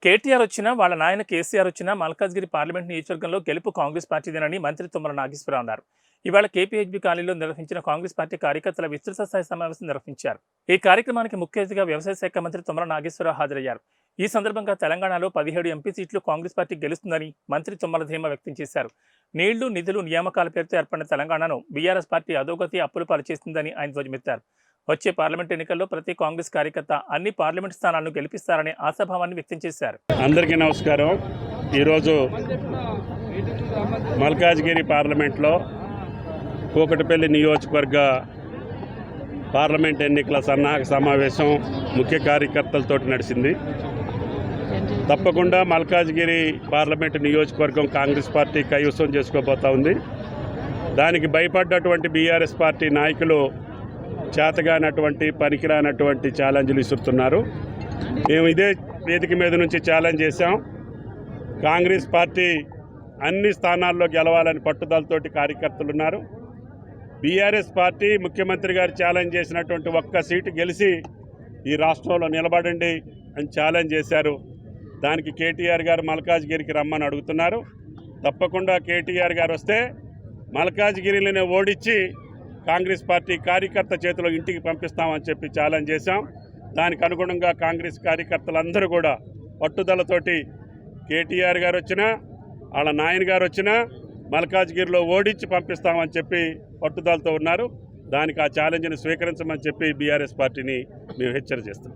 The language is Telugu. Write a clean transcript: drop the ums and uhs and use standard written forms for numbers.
కేటీఆర్ వచ్చినా వాళ్ళ నాయన కేసీఆర్ వచ్చినా మల్కాజ్గిరి పార్లమెంట్ నియోజకవర్గంలో గెలుపు కాంగ్రెస్ పార్టీదేనని మంత్రి తుమ్మల నాగేశ్వరరావు అన్నారు. ఇవాళ కేపీహెచ్బీ కాలనీలో నిర్వహించిన కాంగ్రెస్ పార్టీ కార్యకర్తల విస్తృత స్థాయి సమావేశం నిర్వహించారు. ఈ కార్యక్రమానికి ముఖ్య అతిథిగా వ్యవసాయ శాఖ మంత్రి తుమ్మల నాగేశ్వరరావు హాజరయ్యారు. ఈ సందర్భంగా తెలంగాణలో 17 ఎంపీ సీట్లు కాంగ్రెస్ పార్టీ గెలుస్తుందని మంత్రి తుమ్మల ధీమా వ్యక్తం చేశారు. నీళ్లు, నిధులు, నియామకాల పేరుతో ఏర్పడిన తెలంగాణను బీఆర్ఎస్ పార్టీ అధోగతి అప్పుల పాలు చేస్తుందని ఆయన ధ్వజమెత్తారు. వచ్చే పార్లమెంట్ ఎన్నికల్లో ప్రతి కాంగ్రెస్ కార్యకర్త అన్ని పార్లమెంట్ స్థానాలను గెలిపిస్తారనే ఆశాభావాన్ని వ్యక్తం చేశారు. అందరికీ నమస్కారం. ఈరోజు మల్కాజ్గిరి పార్లమెంట్లో కూకట్పల్లి నియోజకవర్గ పార్లమెంట్ ఎన్నికల సన్నాహక సమావేశం ముఖ్య కార్యకర్తలతో నడిచింది. తప్పకుండా మల్కాజ్గిరి పార్లమెంటు నియోజకవర్గం కాంగ్రెస్ పార్టీ కైవసం చేసుకోబోతా ఉంది. దానికి భయపడ్డటువంటి బీఆర్ఎస్ పార్టీ నాయకులు చేతగానటువంటి పనికిరానటువంటి ఛాలెంజ్లు ఇస్తున్నారు. మేము ఇదే వేదిక మీద నుంచి ఛాలెంజ్ చేశాం. కాంగ్రెస్ పార్టీ అన్ని స్థానాల్లో గెలవాలని పట్టుదలతోటి కార్యకర్తలు ఉన్నారు. బీఆర్ఎస్ పార్టీ ముఖ్యమంత్రి గారు ఛాలెంజ్ చేసినటువంటి ఒక్క సీటు గెలిచి ఈ రాష్ట్రంలో నిలబడండి అని ఛాలెంజ్ చేశారు. దానికి కేటీఆర్ గారు మల్కాజ్గిరికి రమ్మని అడుగుతున్నారు. తప్పకుండా కేటీఆర్ గారు వస్తే మల్కాజ్గిరిలోనే ఓడించి కాంగ్రెస్ పార్టీ కార్యకర్త చేతిలో ఇంటికి పంపిస్తామని చెప్పి ఛాలెంజ్ చేశాం. దానికి అనుగుణంగా కాంగ్రెస్ కార్యకర్తలందరూ కూడా పట్టుదలతోటి కేటీఆర్ గారు వచ్చినా వాళ్ళ నాయన గారు వచ్చినా మల్కాజ్గిరిలో ఓడించి పంపిస్తామని చెప్పి పట్టుదలతో ఉన్నారు. దానికి ఆ ఛాలెంజ్ని స్వీకరించమని చెప్పి బీఆర్ఎస్ పార్టీని మేము హెచ్చరిక చేస్తాం.